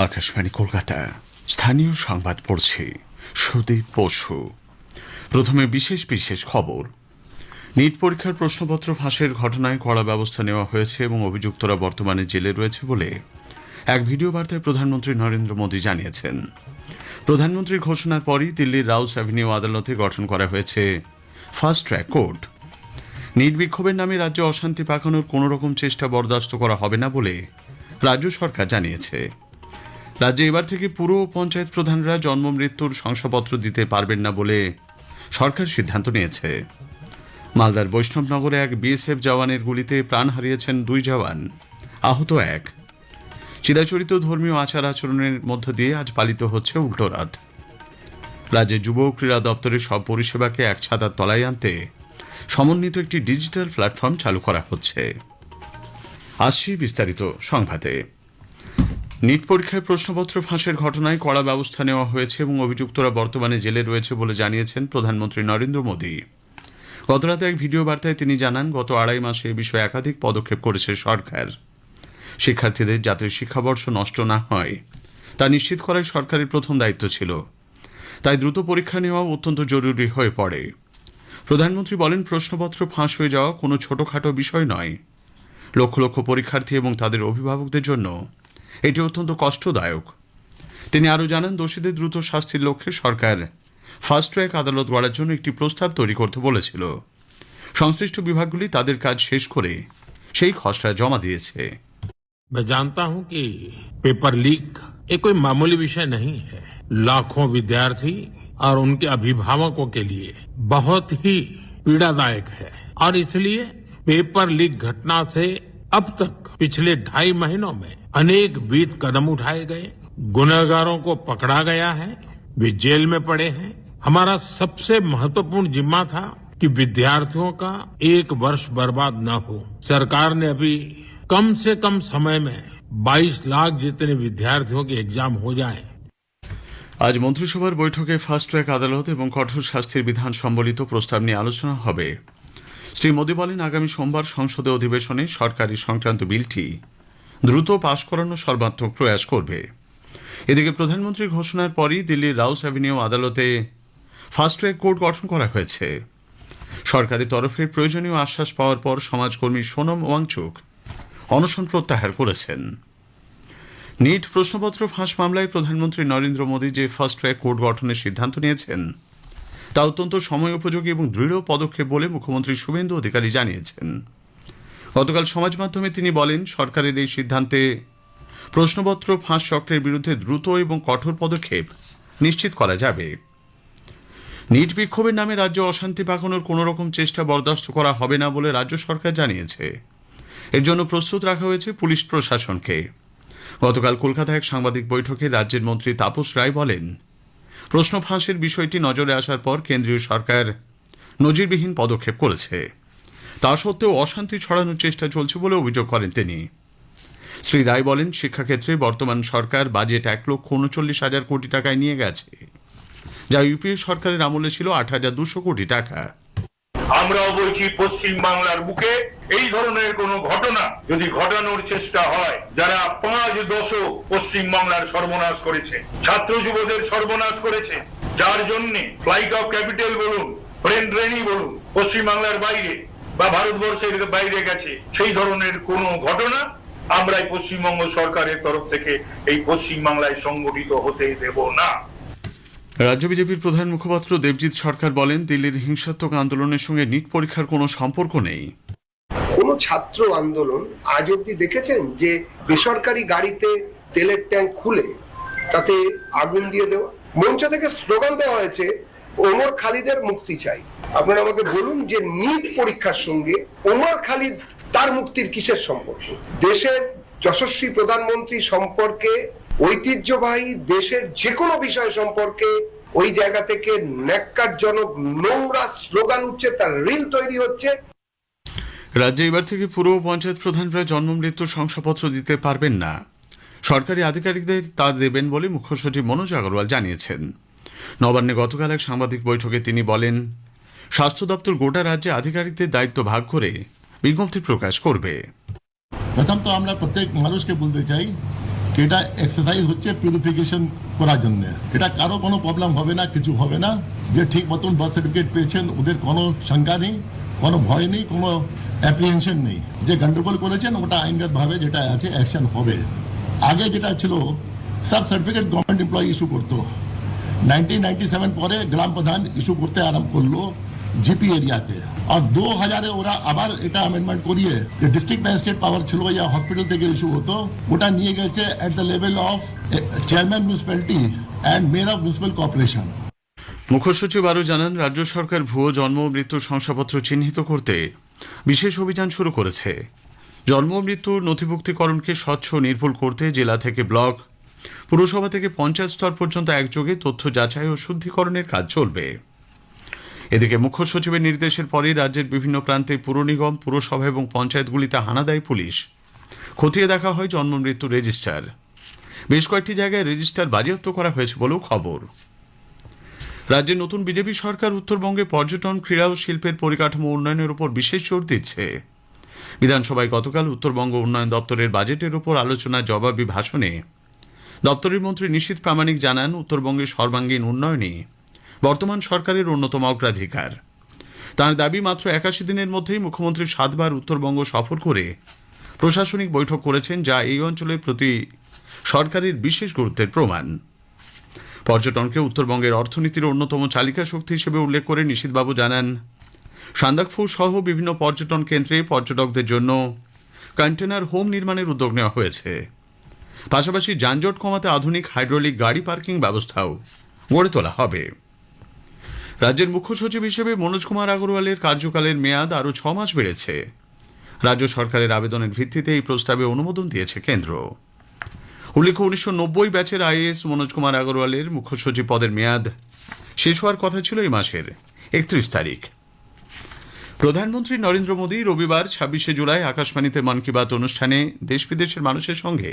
আকাশবাণী কলকাতা স্থানীয় সংবাদ পড়ছি সুদীপ বসু। প্রথমে বিশেষ বিশেষ খবর। নিট পরীক্ষার প্রশ্নপত্র ফাঁসের ঘটনায় কড়া ব্যবস্থা নেওয়া হয়েছে এবং অভিযুক্তরা বর্তমানে জেলে রয়েছে বলে এক ভিডিও বার্তায় প্রধানমন্ত্রী নরেন্দ্র মোদী জানিয়েছেন। প্রধানমন্ত্রীর ঘোষণার পরই দিল্লির রাউস অ্যাভিনিউ আদালতে গঠন করা হয়েছে ফাস্ট ট্র্যাক কোর্ট। নিট বিক্ষোভের নামে রাজ্যে অশান্তি পাকানোর কোনো রকম চেষ্টা বরদাস্ত করা হবে না বলে রাজ্য সরকার জানিয়েছে। রাজ্যে এবার থেকে পুরো পঞ্চায়েত প্রধানরা জন্ম মৃত্যুর শংসাপত্র দিতে পারবেন না বলে সরকার সিদ্ধান্ত নিয়েছে। মালদার বৈষ্ণবনগরে এক বিএসএফ জওয়ানের গুলিতে প্রাণ হারিয়েছেন 2 জওয়ান, আহত 1। চিরাচরিত ধর্মীয় আচার আচরণের মধ্য দিয়ে আজ পালিত হচ্ছে উল্টো রথ। রাজ্যে যুব ক্রীড়া দপ্তরের সব পরিষেবাকে এক ছাতার তলায় আনতে সমন্বিত একটি ডিজিটাল প্ল্যাটফর্ম চালু করা হচ্ছে। আসছি বিস্তারিত সংবাদে। নিট পরীক্ষার প্রশ্নপত্র ফাঁসের ঘটনায় কড়া ব্যবস্থা নেওয়া হয়েছে এবং অভিযুক্তরা বর্তমানে জেলে রয়েছে বলে জানিয়েছেন প্রধানমন্ত্রী নরেন্দ্র মোদী। গতরাতে এক ভিডিও বার্তায় তিনি জানান, গত 2.5 মাসে এ বিষয়ে একাধিক পদক্ষেপ করেছে সরকার। শিক্ষার্থীদের যাতে শিক্ষাবর্ষ নষ্ট না হয় তা নিশ্চিত করাই সরকারের প্রথম দায়িত্ব ছিল, তাই দ্রুত পরীক্ষা নেওয়া অত্যন্ত জরুরি হয়ে পড়ে। প্রধানমন্ত্রী বলেন, প্রশ্নপত্র ফাঁস হয়ে যাওয়া কোনো ছোটখাটো বিষয় নয়। লক্ষ লক্ষ পরীক্ষার্থী এবং তাদের অভিভাবকদের জন্য এটি অত্যন্ত কষ্টদায়ক। তিনি আরও জানান, দোষীদের দ্রুত শাস্তির লক্ষ্যে সরকার ফাস্ট ট্র্যাক আদালত গড়ার জন্য একটি প্রস্তাব তৈরি করতে বলেছিল। সংশ্লিষ্ট বিভাগগুলি তাদের কাজ শেষ করে সেই খসড়া জমা দিয়েছে। मैं जानता हूं कि पेपर लीक ये कोई मामूली विषय नहीं है। लाखों विद्यार्थी और उनके अभिभावकों के लिए बहुत ही पीड़ादायक है और इसलिए पेपर लीक घटना से अब तक पिछले 2.5 महीनों में अनेक विध कदम उठाए गए, गुनहगारों को पकड़ा गया है, वे जेल में पड़े हैं। हमारा सबसे महत्वपूर्ण जिम्मा था कि विद्यार्थियों का 1 वर्ष बर्बाद न हो। सरकार ने अभी कम से कम समय में 22 लाख जितने विद्यार्थियों के एग्जाम हो जाए। আজ মন্ত্রিসভার বৈঠকে ফাস্ট ট্র্যাক আদালত এবং কঠোর শাস্তির বিধান সম্বলিত প্রস্তাব নিয়ে আলোচনা হবে। শ্রী মোদী বলেন, আগামী সোমবার সংসদে অধিবেশনে সরকারি সংক্রান্ত বিলটি দ্রুত পাশ করানোর সর্বাত্মক প্রয়াস করবে। এদিকে প্রধানমন্ত্রীর ঘোষণার পরই দিল্লির রাউস অ্যাভিনিউ আদালতে ফাস্ট ট্র্যাক কোর্ট গঠন করা হয়েছে। সরকারের তরফে প্রয়োজনীয় আশ্বাস পাওয়ার পর সমাজকর্মী সোনম ওয়াংচুক অনশন প্রত্যাহার করেছেন। নিট প্রশ্নপত্র ফাঁস মামলায় প্রধানমন্ত্রী নরেন্দ্র মোদী যে ফাস্ট ট্র্যাক কোর্ট গঠনের সিদ্ধান্ত নিয়েছেন তা অত্যন্ত সময় উপযোগী এবং দৃঢ় পদক্ষেপ বলে মুখ্যমন্ত্রী শুভেন্দু অধিকারী জানিয়েছেন। গতকাল সমাজ মাধ্যমে তিনি বলেন, সরকারের এই সিদ্ধান্তে প্রশ্নপত্র ফাঁস চক্রের বিরুদ্ধে দ্রুত এবং কঠোর পদক্ষেপ নিশ্চিত করা যাবে। নিট বিক্ষোভের নামে রাজ্যে অশান্তি পাকানোর কোনো রকম চেষ্টা বরদাস্ত করা হবে না বলে রাজ্য সরকার জানিয়েছে। এর জন্য প্রস্তুত রাখা হয়েছে পুলিশ প্রশাসনকে। গতকাল কলকাতায় এক সাংবাদিক বৈঠকে রাজ্যের মন্ত্রী তাপস রায় বলেন, প্রশ্ন ফাঁসের বিষয়টি নজরে আসার পর কেন্দ্রীয় সরকার নজিরবিহীন পদক্ষেপ করেছে। তা সত্ত্বেও অশান্তি ছড়ানোর চেষ্টা চলছে বলে অভিযোগ করেন তিনি। শ্রী রায় বলেন, শিক্ষাক্ষেত্রে বর্তমান সরকার বাজেট 1,39,000 কোটি টাকায় নিয়ে গেছে, যা ইউপিএ সরকারের আমলে ছিল 8,200 কোটি টাকা। আমরাও বলছি, পশ্চিম বাংলার বুকে এই ধরনের কোন ঘটনা যদি ঘটানোর চেষ্টা হয়, যারা 5 দশক পশ্চিম বাংলার সর্বনাশ করেছে, ছাত্র যুবদের সর্বনাশ করেছে, যার জন্য ফ্লাইট অফ ক্যাপিটাল বলুন, ব্রেন ড্রেনই বলুন, পশ্চিম বাংলার বাইরে বা ভারতবর্ষের বাইরে গেছে, সেই ধরনের কোন ঘটনা আমরা পশ্চিমবঙ্গ সরকারের তরফ থেকে এই পশ্চিম বাংলায় সংগঠিত হতে দেব না। রাজ্য বিজেপির প্রধান মুখপাত্র দেবজিৎ সরকার বলেন, দিল্লির হিংসাত্মক আন্দোলনের সঙ্গে নিট পরীক্ষার কোনো সম্পর্ক নেই। কোন ছাত্র আন্দোলন আজ অব্দি দেখেছেন যে বেসরকারি গাড়িতে তেলের ট্যাঙ্ক খুলে তাতে আগুন দিয়ে দেওয়া? মঞ্চ থেকে স্লোগান দেওয়া হয়েছে, ওমর খালিদের মুক্তি চাই। আপনারা আমাকে বলুন যে নিট পরীক্ষার সঙ্গে ওমর খালিদ তার মুক্তির কিসের সম্পর্ক? দেশের যশস্বী প্রধানমন্ত্রী সম্পর্কে, ঐতিহ্যবাহী দেশের যে কোনো বিষয় সম্পর্কে ওই জায়গা থেকে ন্যাক্কারজনক নোংরা স্লোগান উঠছে, তার রিল তৈরি হচ্ছে। রাজ্যে এবার থেকে পুরো পঞ্চায়েত প্রধানরা জন্ম মৃত্যুর শংসাপত্র দিতে পারবেন না। সরকারি আধিকারিকদের তা দেবেন বলে মুখ্য সচিব মনোজ আগরওয়াল জানিয়েছেন। নবান্নে গতকাল এক সাংবাদিক বৈঠকে তিনি বলেন, স্বাস্থ্য দপ্তর গোটা রাজ্যে আধিকারিকদের দায়িত্ব ভাগ করে বিজ্ঞপ্তি প্রকাশ করবে। প্রথম তো আমরা প্রত্যেক মানুষকে বলতে চাই এটা এক্সারসাইজ হচ্ছে পিউরিফিকেশন করার জন্য। এটা কারো কোনো প্রবলেম হবে না, কিছু হবে না। যে ঠিক মতন বার্থ সার্টিফিকেট পেয়েছেন ওদের কোনো শঙ্কা নেই, কোনো ভয় নেই, কোনো অ্যাপ্রিহেনশন নেই। যে গন্ডগোল করেছেন ওটা আইনগতভাবে যেটা আছে অ্যাকশন হবে। আগে যেটা ছিল সব সার্টিফিকেট গভর্নমেন্ট এমপ্লয়ি ইস্যু করতো। 1997 পরে গ্রাম প্রধান ইস্যু করতে আরম্ভ করলো জিপি এরিয়াতে। আর 2000-এ ওরা আবার এটা অ্যামেন্ডমেন্ট করিয়ে যে ডিস্ট্রিক্ট ম্যাজিস্ট্রেট পাওয়ার ছিল ইয়া হসপিটাল থেকে ইস্যু হতো, ওটা নিয়ে গেছে at the level of chairman municipality and mayor of municipal corporation. মুখ্য সচিব আরও জানান, রাজ্য সরকার ভুয়ো জন্ম ও মৃত্যুর শংসাপত্র চিহ্নিত করতে বিশেষ অভিযান শুরু করেছে। জন্ম মৃত্যুর নথিভুক্তিকরণকে স্বচ্ছ নির্ভুল করতে জেলা থেকে ব্লক, পুরসভা থেকে পঞ্চায়েত স্তর পর্যন্ত একযোগে তথ্য যাচাই ও শুদ্ধিকরণের কাজ চলবে। এদিকে মুখ্য সচিবের নির্দেশের পরে রাজ্যের বিভিন্ন প্রান্তে পুর নিগম, পুরসভা এবং পঞ্চায়েতগুলিতে হানা দেয় পুলিশ। খতিয়ে দেখা হয় জন্ম মৃত্যুর রেজিস্টার। বেশ কয়েকটি জায়গায় রেজিস্টার বাজেয়াপ্ত করা হয়েছে বলেও খবর। রাজ্যের নতুন বিজেপি সরকার উত্তরবঙ্গে পর্যটন, ক্রীড়া ও শিল্পের পরিকাঠামো উন্নয়নের উপর বিশেষ জোর দিচ্ছে। বিধানসভায় গতকাল উত্তরবঙ্গ উন্নয়ন দপ্তরের বাজেটের উপর আলোচনার জবাবি ভাষণে দপ্তরের মন্ত্রী নিশীথ প্রামাণিক জানান, উত্তরবঙ্গের সর্বাঙ্গীন উন্নয়নই বর্তমান সরকারের অন্যতম অগ্রাধিকার। তাঁর দাবি, মাত্র 81 দিনের মধ্যেই মুখ্যমন্ত্রী 7 বার উত্তরবঙ্গ সফর করে প্রশাসনিক বৈঠক করেছেন, যা এই অঞ্চলের প্রতি সরকারের বিশেষ গুরুত্বের প্রমাণ। পর্যটনকে উত্তরবঙ্গের অর্থনীতির অন্যতম চালিকা শক্তি হিসেবে উল্লেখ করে নিশীথবাবু জানান, সান্দাকফু সহ বিভিন্ন পর্যটন কেন্দ্রে পর্যটকদের জন্য কন্টেনার হোম নির্মাণের উদ্যোগ নেওয়া হয়েছে। পাশাপাশি যানজট কমাতে আধুনিক হাইড্রোলিক গাড়ি পার্কিং ব্যবস্থাও গড়ে তোলা হবে। রাজ্যের মুখ্য সচিব হিসেবে মনোজ কুমার আগরওয়ালের কার্যকালের মেয়াদ আরও 6 মাস বেড়েছে। রাজ্য সরকারের আবেদনের ভিত্তিতে এই প্রস্তাবে অনুমোদন দিয়েছে কেন্দ্র। উল্লেখ্য, 1990 ব্যাচের আইএএস মনোজ কুমার আগরওয়ালের মুখ্য সচিব পদের মেয়াদ শেষ হওয়ার কথা ছিল এই মাসের 31 তারিখ। প্রধানমন্ত্রী নরেন্দ্র মোদী রবিবার 26শে জুলাই আকাশবাণীতে মন কি বাত অনুষ্ঠানে দেশ বিদেশের মানুষের সঙ্গে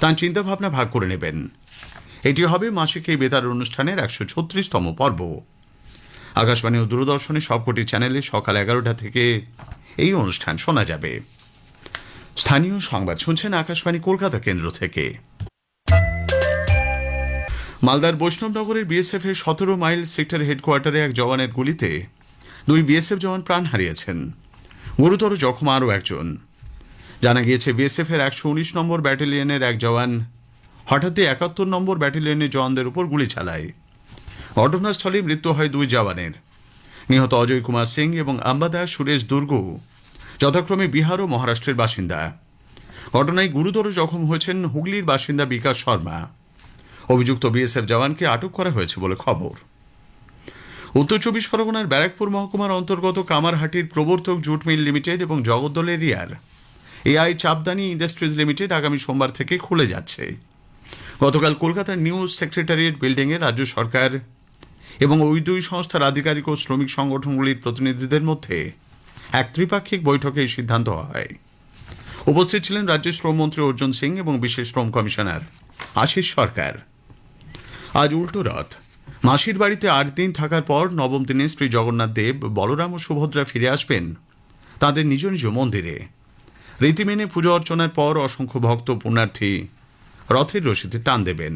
তাঁর চিন্তাভাবনা ভাগ করে নেবেন। এটি হবে মাসিক এই বেতার অনুষ্ঠানের 136তম পর্ব। আকাশবাণী ও দূরদর্শনের সবকটি চ্যানেলে সকাল 11টা থেকে এই অনুষ্ঠান শোনা যাবে। স্থানীয় সংবাদ শুনছেন আকাশবাণী কলকাতা কেন্দ্র থেকে। মালদার বৈষ্ণবনগরের বিএসএফ এর 17 মাইল সেক্টর হেডকোয়ার্টারে এক জওয়ানের গুলিতে 2 বিএসএফ জওয়ান প্রাণ হারিয়েছেন। গুরুতর জখম আরও একজন। জানা গিয়েছে, বিএসএফ এর 119 নম্বর ব্যাটালিয়নের এক জওয়ান হঠাৎই 71 নম্বর ব্যাটালিয়নের জওয়ানদের উপর গুলি চালায়। ঘটনাস্থলে মৃত্যু হয় 2 জওয়ানের। নিহত অজয় কুমার সিং এবং আম্বাদা সুরেশ দুর্গু যথাক্রমে বিহার ও মহারাষ্ট্রের বাসিন্দা। ঘটনায় গুরুতর জখম হয়েছেন হুগলির বাসিন্দা বিকাশ শর্মা। অভিযুক্ত বিএসএফ জওয়ানকে আটক করা হয়েছে বলে খবর। উত্তর 24 পরগনার ব্যারাকপুর মহকুমার অন্তর্গত কামারহাটির প্রবর্তক জুট মিল লিমিটেড এবং জগদ্দল এরিয়ার এআই চাপদানি ইন্ডাস্ট্রিজ লিমিটেড আগামী সোমবার থেকে খুলে যাচ্ছে। গতকাল কলকাতার নিউ সেক্রেটারিয়েট বিল্ডিংয়ে রাজ্য সরকার এবং ওই 2 সংস্থার আধিকারিক ও শ্রমিক সংগঠনগুলির প্রতিনিধিদের মধ্যে এক ত্রিপাক্ষিক বৈঠকে এই সিদ্ধান্ত হয়। উপস্থিত ছিলেন রাজ্যের শ্রমমন্ত্রী অর্জুন সিং এবং বিশেষ শ্রম কমিশনার আশিস সরকার। আজ উল্টো রথ। মাসির বাড়িতে 8 দিন থাকার পর নবম দিনে শ্রী জগন্নাথ দেব, বলরাম ও সুভদ্রা ফিরে আসবেন তাদের নিজ নিজ মন্দিরে। রীতি মেনে পুজো অর্চনার পর অসংখ্য ভক্ত পুণ্যার্থী রথের রশিতে টান দেবেন।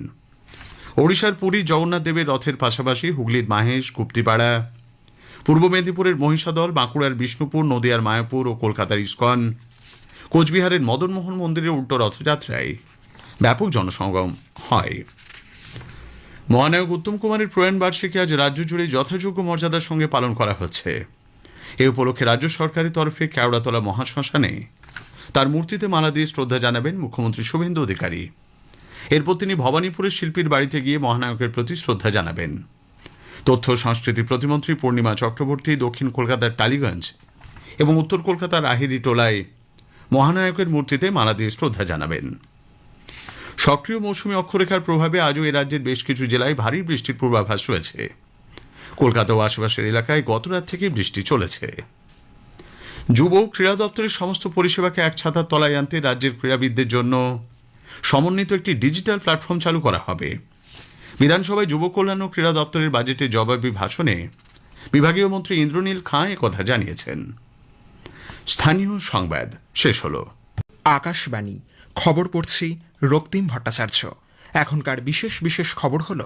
ওড়িশার পুরী জগন্নাথ দেবের রথের পাশাপাশি হুগলির মাহেশ, গুপ্তিপাড়া, পূর্ব মেদিনীপুরের মহিষাদল, বাঁকুড়ার বিষ্ণুপুর, নদিয়ার মায়াপুর ও কলকাতার ইস্কন, কোচবিহারের মদনমোহন মন্দিরের উল্টো রথযাত্রায় ব্যাপক জনসমাগম হয়। মহানায়ক উত্তম কুমারের প্রয়াণ বার্ষিকী আজ রাজ্য জুড়ে যথাযোগ্য মর্যাদার সঙ্গে পালন করা হচ্ছে। এ উপলক্ষে রাজ্য সরকারের তরফে কেওড়াতলা মহাশ্মশানে তার মূর্তিতে মালা দিয়ে শ্রদ্ধা জানাবেন মুখ্যমন্ত্রী শুভেন্দু অধিকারী। এরপর তিনি ভবানীপুরের শিল্পীর বাড়িতে গিয়ে মহানায়কের প্রতি শ্রদ্ধা জানাবেন। তথ্য সংস্কৃতি প্রতিমন্ত্রী পূর্ণিমা চক্রবর্তী দক্ষিণ কলকাতার টালিগঞ্জ এবং উত্তর কলকাতার আহিরি টোলায় মহানায়কের মূর্তিতে মালা দিয়ে শ্রদ্ধা জানাবেন। সক্রিয় মৌসুমী অক্ষরেখার প্রভাবে আজও এ রাজ্যের বেশ কিছু জেলায় ভারী বৃষ্টির পূর্বাভাস রয়েছে। কলকাতা ও আশেপাশের এলাকায় গতরাত থেকে বৃষ্টি চলেছে। যুব ক্রীড়া দপ্তরের সমস্ত পরিষেবাকে এক ছাতার তলায় আনতে রাজ্যের ক্রীড়াবিদদের জন্য সমন্বিত একটি ডিজিটাল প্ল্যাটফর্ম চালু করা হবে। বিধানসভায় যুব কল্যাণ ও ক্রীড়া দপ্তরের বাজেটে জবাবি ভাষণে বিভাগীয় মন্ত্রী ইন্দ্রনীল খাঁ একথা জানিয়েছেন। স্থানীয় সংবাদ শেষ হল। আকাশবাণী খবর পড়ছি রক্তিম ভট্টাচার্য। এখনকার বিশেষ খবর হল,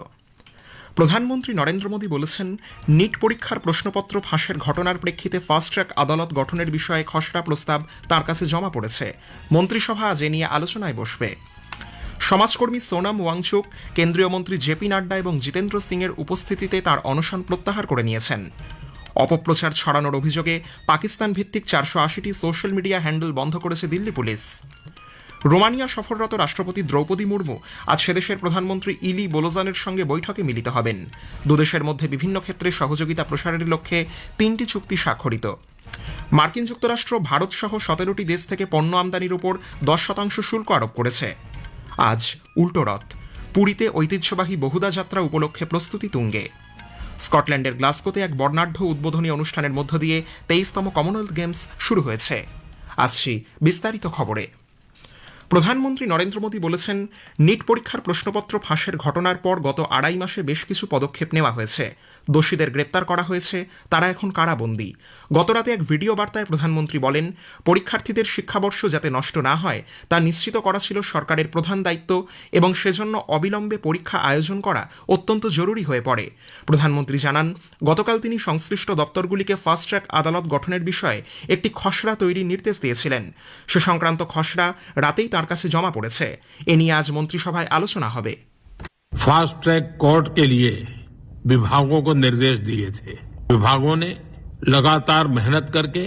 প্রধানমন্ত্রী নরেন্দ্র মোদী বলেছেন, নিট পরীক্ষার প্রশ্নপত্র ফাঁসের ঘটনার প্রেক্ষিতে ফাস্ট ট্র্যাক আদালত গঠনের বিষয়ে খসড়া প্রস্তাব তাঁর কাছে জমা পড়েছে। মন্ত্রিসভা আজ এ নিয়ে আলোচনায় বসবে। সমাজকর্মী সোনাম ওয়াংচুক কেন্দ্রীয় মন্ত্রী জেপি নাড্ডা এবং জিতেন্দ্র সিংয়ের উপস্থিতিতে তার অনশন প্রত্যাহার করে নিয়েছেন। অপপ্রচার ছড়ানোর অভিযোগে পাকিস্তান ভিত্তিক 480টি সোশ্যাল মিডিয়া হ্যান্ডেল বন্ধ করেছে দিল্লি পুলিশ। রোমানিয়া সফররত রাষ্ট্রপতি দ্রৌপদী মুর্মু আজ সেদেশের প্রধানমন্ত্রী ইলি বোলোজানের সঙ্গে বৈঠকে মিলিত হবেন। দুদেশের মধ্যে বিভিন্ন ক্ষেত্রে সহযোগিতা প্রসারের লক্ষ্যে 3টি চুক্তি স্বাক্ষরিত। মার্কিন যুক্তরাষ্ট্র ভারত সহ 17টি দেশ থেকে পণ্য আমদানির উপর 10% শুল্ক আরোপ করেছে। আজ উল্টো রথ, পুরীতে ঐতিহ্যবাহী বহুদা যাত্রা উপলক্ষে প্রস্তুতি তুঙ্গে। স্কটল্যান্ডের গ্লাসগোতে এক বর্ণাঢ্য উদ্বোধনী অনুষ্ঠানের মধ্য দিয়ে 23তম কমনওয়েলথ গেমস শুরু হয়েছে। আসছি বিস্তারিত খবরে। প্রধানমন্ত্রী নরেন্দ্র মোদী বলেছেন, নিট পরীক্ষার প্রশ্নপত্র ফাঁসের ঘটনার পর গত 2.5 মাসে বেশ কিছু পদক্ষেপ নেওয়া হয়েছে। দোষীদের গ্রেপ্তার করা হয়েছে, তারা এখন কারাবন্দী। গতরাতে এক ভিডিও বার্তায় প্রধানমন্ত্রী বলেন, পরীক্ষার্থীদের শিক্ষাবর্ষ যাতে নষ্ট না হয় তা নিশ্চিত করা ছিল সরকারের প্রধান দায়িত্ব এবং সেজন্য অবিলম্বে পরীক্ষা আয়োজন করা অত্যন্ত জরুরি হয়ে পড়ে। প্রধানমন্ত্রী জানান, গতকাল তিনি সংশ্লিষ্ট দপ্তরগুলিকে ফাস্ট ট্র্যাক আদালত গঠনের বিষয়ে একটি খসড়া তৈরির নির্দেশ দিয়েছিলেন। সে সংক্রান্ত খসড়া রাতেই তার কাছে জমা পড়েছে। এ নিয়ে আজ মন্ত্রিসভায় আলোচনা হবে। फास्ट ट्रैक कोर्ट के लिए विभागों को निर्देश दिए थे। विभागों ने लगातार मेहनत करके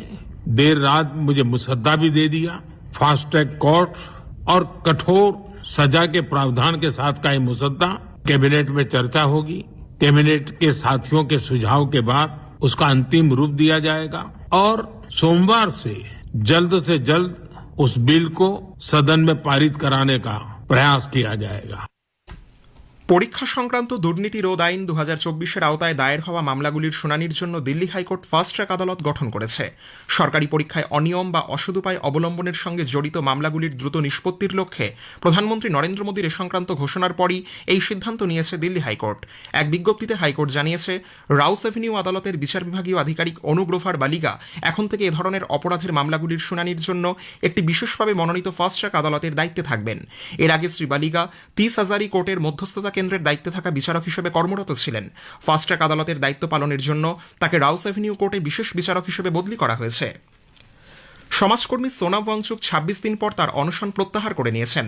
देर रात मुझे मुसद्दा भी दे दिया। फास्ट ट्रैक कोर्ट और कठोर सजा के प्रावधान के साथ का ये मुसद्दा कैबिनेट में चर्चा होगी। कैबिनेट के साथियों के सुझाव के बाद उसका अंतिम रूप दिया जाएगा और सोमवार से जल्द उस बिल को सदन में पारित कराने का प्रयास किया जाएगा। পরীক্ষা সংক্রান্ত দুর্নীতি রোধ আইন 2024-এর আওতায় দায়ের হওয়া মামলাগুলির শুনানির জন্য দিল্লি হাইকোর্ট ফাস্ট ট্র্যাক আদালত গঠন করেছে। সরকারি পরীক্ষায় অনিয়ম বা অসদুপায় অবলম্বনের সঙ্গে জড়িত মামলাগুলির দ্রুত নিষ্পত্তির লক্ষ্যে প্রধানমন্ত্রী নরেন্দ্র মোদীর এ সংক্রান্ত ঘোষণার পরই এই সিদ্ধান্ত নিয়েছে দিল্লি হাইকোর্ট। এক বিজ্ঞপ্তিতে হাইকোর্ট জানিয়েছে, রাউস এভিনিউ আদালতের বিচার বিভাগীয় আধিকারিক অনুগ্রোফার বালিগা এখন থেকে এ ধরনের অপরাধের মামলাগুলির শুনানির জন্য একটি বিশেষভাবে মনোনীত ফাস্ট ট্র্যাক আদালতের দায়িত্বে থাকবেন। এর আগে শ্রী বালিগা 30 হাজারি কোর্টের মধ্যস্থতা কেন্দ্রের দায়িত্বে থাকা বিচারক হিসেবে কর্মরত ছিলেন। ফাস্ট ট্র্যাক আদালতের দায়িত্ব পালনের জন্য তাকে রাউস এভিনিউ কোর্টে বিশেষ বিচারক হিসেবে বদলি করা হয়েছে। সমাজকর্মী সোনাম ওয়াংচুক 26 দিন পর তার অনশন প্রত্যাহার করে নিয়েছেন।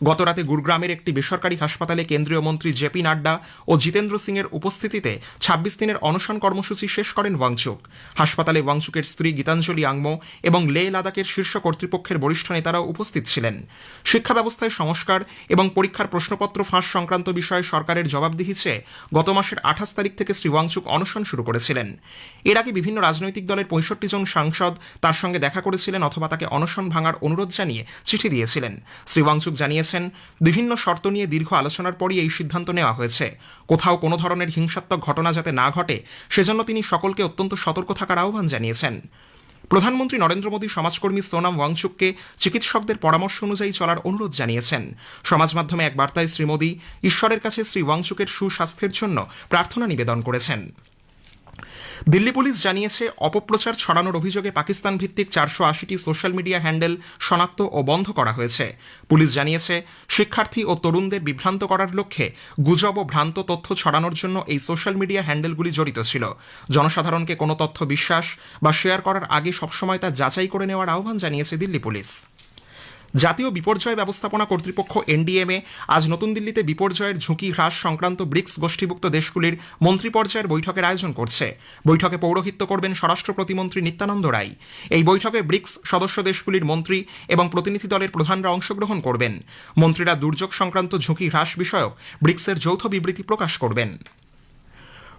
গতরাতে গুরগ্রামের একটি বেসরকারি হাসপাতালে কেন্দ্রীয় মন্ত্রী জেপি নাড্ডা ও জিতেন্দ্র সিংয়ের উপস্থিতিতে 26 দিনের অনশন কর্মসূচি শেষ করেন ওয়াংচুক। হাসপাতালে ওয়াংচুকের স্ত্রী গীতাঞ্জলি আংমো এবং লে লাদাখের শীর্ষ কর্তৃপক্ষের বরিষ্ঠ নেতারাও উপস্থিত ছিলেন। শিক্ষা ব্যবস্থায় সংস্কার এবং পরীক্ষার প্রশ্নপত্র ফাঁস সংক্রান্ত বিষয়ে সরকারের জবাবদিহি চেয়ে গত মাসের 28 তারিখ থেকে শ্রী ওয়াংচুক অনশন শুরু করেছিলেন। এর আগে বিভিন্ন রাজনৈতিক দলের 65 জন সাংসদ তার সঙ্গে দেখা করেছিলেন অথবা তাকে অনশন ভাঙার অনুরোধ জানিয়ে চিঠি দিয়েছিলেন। শ্রী ওয়াংচুক জানিয়েছেন, বিভিন্ন শর্ত নিয়ে দীর্ঘ আলোচনার পরই এই সিদ্ধান্ত নেওয়া হয়েছে। কোথাও কোনো ধরনের হিংসাত্মক ঘটনা যাতে না ঘটে সেজন্য তিনি সকলকে অত্যন্ত সতর্ক থাকার আহ্বান জানিয়েছেন। প্রধানমন্ত্রী নরেন্দ্র মোদী সমাজকর্মী সোনাম ওয়াংচুককে চিকিৎসকদের পরামর্শ অনুযায়ী চলার অনুরোধ জানিয়েছেন। সমাজ মাধ্যমে এক বার্তায় শ্রী মোদী ঈশ্বরের কাছে শ্রী ওয়াংচুকের সুস্বাস্থ্যের জন্য প্রার্থনা নিবেদন করেছেন। দিল্লি পুলিশ জানিয়েছে, অপপ্রচার ছড়ানোর অভিযোগে পাকিস্তান ভিত্তিক 480টি সোশ্যাল মিডিয়া হ্যান্ডেল শনাক্ত ও বন্ধ করা হয়েছে। পুলিশ জানিয়েছে, শিক্ষার্থী ও তরুণদের বিভ্রান্ত করার লক্ষ্যে গুজব ও ভ্রান্ত তথ্য ছড়ানোর জন্য এই সোশ্যাল মিডিয়া হ্যান্ডেলগুলি জড়িত ছিল। জনসাধারণকে কোনো তথ্য বিশ্বাস বা শেয়ার করার আগে সবসময় তা যাচাই করে নেওয়ার আহ্বান জানিয়েছে দিল্লি পুলিশ। জাতীয় বিপর্যয় ব্যবস্থাপনা কর্তৃপক্ষ এনডিএমএ আজ নতুন দিল্লিতে বিপর্যয়ের ঝুঁকি হ্রাস সংক্রান্ত ব্রিক্স গোষ্ঠীভুক্ত দেশগুলির মন্ত্রী পর্যায়ের বৈঠকের আয়োজন করছে। বৈঠকে পৌরোহিত্য করবেন স্বরাষ্ট্র প্রতিমন্ত্রী নিত্যানন্দ রায়। এই বৈঠকে ব্রিক্স সদস্য দেশগুলির মন্ত্রী এবং প্রতিনিধি দলের প্রধানরা অংশগ্রহণ করবেন। মন্ত্রীরা দুর্যোগ সংক্রান্ত ঝুঁকি হ্রাস বিষয়ক ব্রিক্সের যৌথ বিবৃতি প্রকাশ করবেন।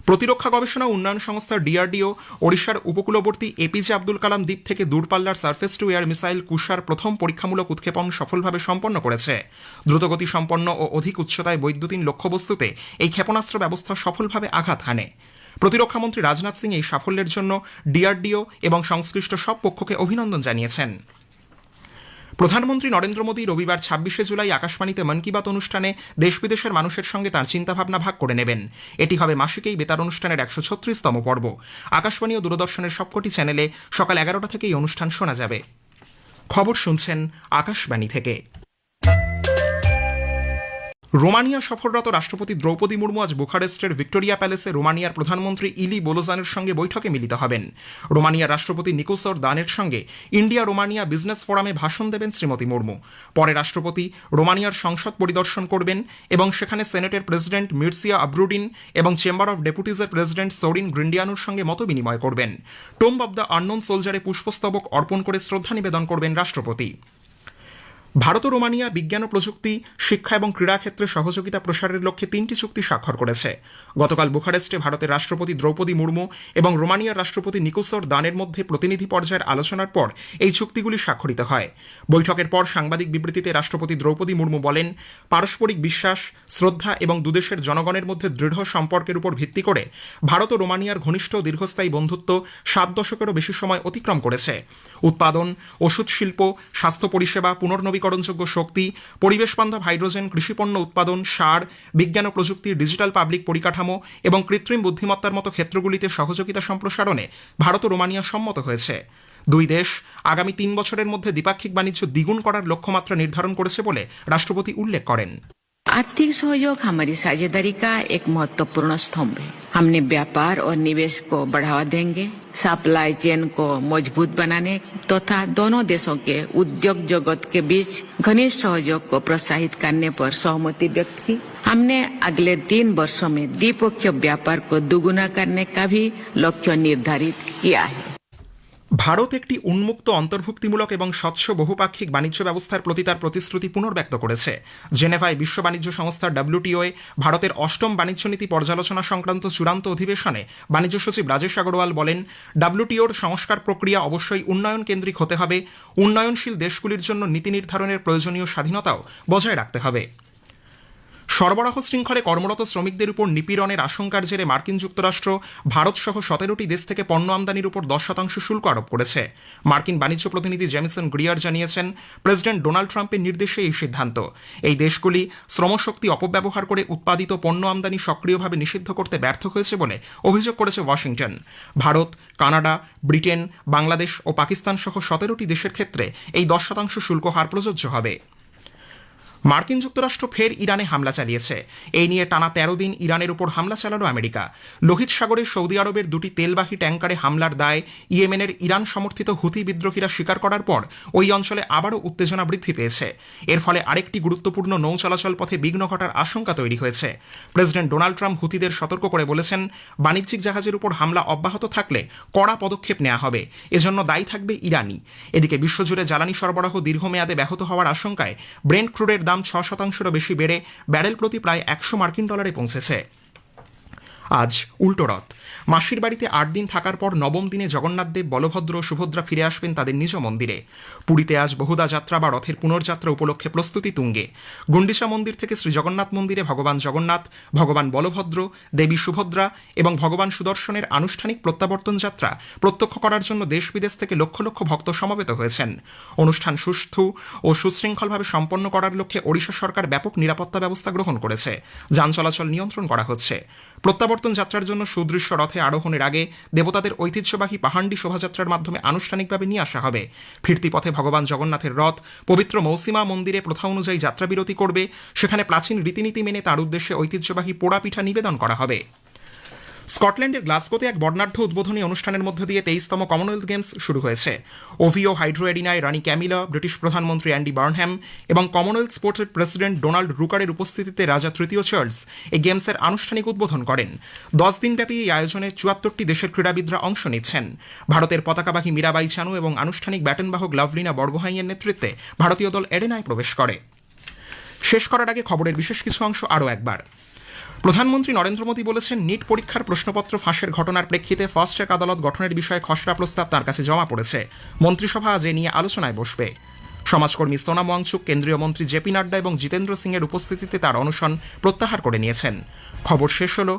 প্রতিরক্ষা গবেষণা উন্নয়ন সংস্থা ডিআরডিও ওড়িশার উপকূলবর্তী এপিজে আব্দুল কালাম দ্বীপ থেকে দূরপাল্লার সার্ফেস টু এয়ার মিসাইল কুশার প্রথম পরীক্ষামূলক উৎক্ষেপণ সফলভাবে সম্পন্ন করেছে। দ্রুতগতি সম্পন্ন ও অধিক উচ্চতায় বৈদ্যুতিন লক্ষ্যবস্তুতে এই ক্ষেপণাস্ত্র ব্যবস্থা সফলভাবে আঘাত হানে। প্রতিরক্ষামন্ত্রী রাজনাথ সিং এই সাফল্যের জন্য ডিআরডিও এবং সংশ্লিষ্ট সব পক্ষকে অভিনন্দন জানিয়েছেন। প্রধানমন্ত্রী নরেন্দ্র মোদী রবিবার 26শে জুলাই আকাশবাণীতে মন কি বাত অনুষ্ঠানে দেশ বিদেশের মানুষের সঙ্গে তাঁর চিন্তাভাবনা ভাগ করে নেবেন। এটি হবে মাসিক এই বেতার অনুষ্ঠানের 136তম পর্ব। আকাশবাণী ও দূরদর্শনের সবকটি চ্যানেলে সকাল 11টা থেকে এই অনুষ্ঠান শোনা যাবে। খবর শুনছেন আকাশবাণী থেকে। রোমানিয়া সফররত রাষ্ট্রপতি দ্রৌপদী মুর্মু আজ বুখারেস্টের ভিক্টোরিয়া প্যালেসে রোমানিয়ার প্রধানমন্ত্রী ইলি বোলোজানের সঙ্গে বৈঠকে মিলিত হবেন। রোমানিয়ার রাষ্ট্রপতি নিকোসর দানের সঙ্গে ইন্ডিয়া রোমানিয়া বিজনেস ফোরামে ভাষণ দেবেন শ্রীমতী মুর্মু। পরে রাষ্ট্রপতি রোমানিয়ার সংসদ পরিদর্শন করবেন এবং সেখানে সেনেটের প্রেসিডেন্ট মির্সিয়া আব্রুডিন এবং চেম্বার অফ ডেপুটিজের প্রেসিডেন্ট সোরিন গ্রিন্ডিয়ানুর সঙ্গে মতবিনিময় করবেন। টোম্ব অব দ্য আননোন সোলজারে পুষ্পস্তবক অর্পণ করে শ্রদ্ধা নিবেদন করবেন রাষ্ট্রপতি। ভারত ও রোমানিয়া বিজ্ঞান ও প্রযুক্তি, শিক্ষা এবং ক্রীড়া ক্ষেত্রে সহযোগিতা প্রসারের লক্ষ্যে 3টি চুক্তি স্বাক্ষর করেছে। গতকাল বুখারেস্টে ভারতের রাষ্ট্রপতি দ্রৌপদী মুর্মু এবং রোমানিয়ার রাষ্ট্রপতি নিকোসর দানের মধ্যে প্রতিনিধি পর্যায়ের আলোচনার পর এই চুক্তিগুলি স্বাক্ষরিত হয়। বৈঠকের পর সাংবাদিক বিবৃতিতে রাষ্ট্রপতি দ্রৌপদী মুর্মু বলেন, পারস্পরিক বিশ্বাস, শ্রদ্ধা এবং দুদেশের জনগণের মধ্যে দৃঢ় সম্পর্কের উপর ভিত্তি করে ভারত ও রোমানিয়ার ঘনিষ্ঠ ও দীর্ঘস্থায়ী বন্ধুত্ব 7 দশকেরও বেশি সময় অতিক্রম করেছে। উৎপাদন, ওষুধ শিল্প, স্বাস্থ্য পরিষেবা, পুনর্নবীকরণযোগ্য শক্তি, পরিবেশ বান্ধব হাইড্রোজেন, কৃষিপণ্য উৎপাদন, সার, বিজ্ঞান ও প্রযুক্তি, ডিজিটাল পাবলিক পরিকাঠামো এবং কৃত্রিম বুদ্ধিমত্তার মতো ক্ষেত্রগুলিতে সহযোগিতা সম্প্রসারণে ভারত ও রোমানিয়া সম্মত হয়েছে। দুই দেশ আগামী 3 বছরের মধ্যে দ্বিপাক্ষিক বাণিজ্য দ্বিগুণ করার লক্ষ্যমাত্রা নির্ধারণ করেছে বলে রাষ্ট্রপতি উল্লেখ করেন। आर्थिक सहयोग हमारी साझेदारी का एक महत्वपूर्ण स्तंभ है। हमने व्यापार और निवेश को बढ़ावा देंगे, सप्लाई चेन को मजबूत बनाने तथा दोनों देशों के उद्योग जगत के बीच घनिष्ठ सहयोग को प्रोत्साहित करने पर सहमति व्यक्त की। हमने अगले 3 वर्षों में द्विपक्षीय व्यापार को दोगुना करने का भी लक्ष्य निर्धारित किया है। ভারত একটি উন্মুক্ত, অন্তর্ভুক্তিমূলক এবং স্বচ্ছ বহুপাক্ষিক বাণিজ্য ব্যবস্থার প্রতি তার প্রতিশ্রুতি পুনর্ব্যক্ত করেছে। জেনেভায় বিশ্ব বাণিজ্য সংস্থা WTO-এ ভারতের 8ম বাণিজ্য নীতি পর্যালোচনা সংক্রান্ত চূড়ান্ত অধিবেশনে বাণিজ্য সচিব রাজেশ আগরওয়াল বলেন, WTO-র সংস্কার প্রক্রিয়া অবশ্যই উন্নয়ন কেন্দ্রিক হতে হবে। উন্নয়নশীল দেশগুলির জন্য নীতি নির্ধারণের প্রয়োজনীয় স্বাধীনতাও বজায় রাখতে হবে। সরবরাহ শৃঙ্খলে কর্মরত শ্রমিকদের উপর নিপীড়নের আশঙ্কার জেরে মার্কিন যুক্তরাষ্ট্র ভারতসহ 17টি দেশ থেকে পণ্য আমদানির উপর 10% শুল্ক আরোপ করেছে। মার্কিন বাণিজ্য প্রতিনিধি জেমিসন গ্রিয়ার জানিয়েছেন, প্রেসিডেন্ট ডোনাল্ড ট্রাম্পের নির্দেশে এই সিদ্ধান্ত। এই দেশগুলি শ্রমশক্তি অপব্যবহার করে উৎপাদিত পণ্য আমদানি সক্রিয়ভাবে নিষিদ্ধ করতে ব্যর্থ হয়েছে বলে অভিযোগ করেছে Washington. Bharat, Canada, Britain, Bangladesh ও পাকিস্তান সহ 17টি দেশের ক্ষেত্রে এই 10% শুল্ক হার প্রযোজ্য হবে। মার্কিন যুক্তরাষ্ট্র ফের ইরানে হামলা চালিয়েছে। এই নিয়ে টানা 13 দিন ইরানের উপর হামলা চালালো আমেরিকা। লোহিত সাগরে সৌদি আরবের 2টি তেলবাহী ট্যাঙ্কারে হামলার দায় ইয়েমেনের ইরান সমর্থিত হুথি বিদ্রোহীরা স্বীকার করার পর ওই অঞ্চলে আবারও উত্তেজনা বৃদ্ধি পেয়েছে। এর ফলে আরেকটি গুরুত্বপূর্ণ নৌ চলাচল পথে বিঘ্ন ঘটার আশঙ্কা তৈরি হয়েছে। প্রেসিডেন্ট ডোনাল্ড ট্রাম্প হুথিদের সতর্ক করে বলেছেন, বাণিজ্যিক জাহাজের উপর হামলা অব্যাহত থাকলে কড়া পদক্ষেপ নেওয়া হবে। এজন্য দায়ী থাকবে ইরানই। এদিকে বিশ্বজুড়ে জ্বালানি সরবরাহ দীর্ঘমেয়াদে ব্যাহত হওয়ার আশঙ্কায় ব্রেন্ট ক্রুডের দাম 6%-এরও বেশি বেড়ে ব্যারেল প্রতি প্রায় $100 পৌঁছেছে। আজ উল্টো রথ। মাসির বাড়িতে 8 দিন থাকার পর 9ম দিনে জগন্নাথদেব, বলভদ্র ও সুভদ্রা ফিরে আসবেন তাদের নিজ মন্দিরে। পুরীতে আজ বহুদা যাত্রা বা রথের পুনর্যাত্রা উপলক্ষে প্রস্তুতি তুঙ্গে। গুন্ডিচা মন্দির থেকে শ্রী জগন্নাথ মন্দিরে ভগবান জগন্নাথ, ভগবান বলভদ্র, দেবী সুভদ্রা এবং ভগবান সুদর্শনের আনুষ্ঠানিক প্রত্যাবর্তন যাত্রা প্রত্যক্ষ করার জন্য দেশ বিদেশ থেকে লক্ষ লক্ষ ভক্ত সমবেত হয়েছেন। অনুষ্ঠান সুষ্ঠু ও সুশৃঙ্খলভাবে সম্পন্ন করার লক্ষ্যে ওড়িশা সরকার ব্যাপক নিরাপত্তা ব্যবস্থা গ্রহণ করেছে। যান চলাচল নিয়ন্ত্রণ করা হচ্ছে। প্রত্যাবর্তন যাত্রার জন্য সুদৃশ্য রথে আরোহণের আগে দেবতাদের ঐতিহ্যবাহী পাহান্ডি শোভাযাত্রার মাধ্যমে আনুষ্ঠানিকভাবে নিয়ে আসা হবে। ফিরতি পথে ভগবান জগন্নাথের রথ পবিত্র মৌসিমা মন্দিরে প্রথা অনুযায়ী যাত্রাবিরতি করবে। সেখানে প্রাচীন রীতিনীতি মেনে তার উদ্দেশ্যে ঐতিহ্যবাহী পোড়া পিঠা নিবেদন করা হবে। স্কটল্যান্ডের গ্লাসগোতে এক বর্ণাঢ্য উদ্বোধনী অনুষ্ঠানের মধ্য দিয়ে 23তম কমনওয়েলথ গেমস শুরু হয়েছে। ওভিও হাইড্রো এরিনায় রানী ক্যামিলা, ব্রিটিশ প্রধানমন্ত্রী অ্যান্ডি বার্নহ্যাম এবং কমনওয়েলথ স্পোর্টসের প্রেসিডেন্ট ডোনাল্ড রুকারের উপস্থিতিতে রাজা তৃতীয় চার্লস এই গেমসের আনুষ্ঠানিক উদ্বোধন করেন। 10 দিনব্যাপী এই আয়োজনে 74টি দেশের ক্রীড়াবিদরা অংশ নিচ্ছেন। ভারতের পতাকাবাহী মীরাবাই চানু এবং আনুষ্ঠানিক ব্যাটনবাহক লাভলিনা বরগোহাইয়ের নেতৃত্বে ভারতীয় দল এরেনায় প্রবেশ করে। শেষ করার আগে খবরের বিশেষ কিছু অংশ আরও একবার। প্রধানমন্ত্রী নরেন্দ্র মোদী বলেছেন, নিট পরীক্ষার প্রশ্নপত্র ফাঁসের ঘটনার প্রেক্ষিতে ফাস্ট ট্র্যাক আদালত গঠনের বিষয়ে খসড়া প্রস্তাব তার কাছে জমা পড়েছে। মন্ত্রিসভা আজ এ নিয়ে আলোচনায় বসবে। সমাজকর্মী সোনাম ওয়াংচুক, কেন্দ্রীয় মন্ত্রী জেপি নাড্ডা এবং জিতেন্দ্র সিংয়ের উপস্থিতিতে তার অনশন প্রত্যাহার করে নিয়েছেন। খবর শেষ হল।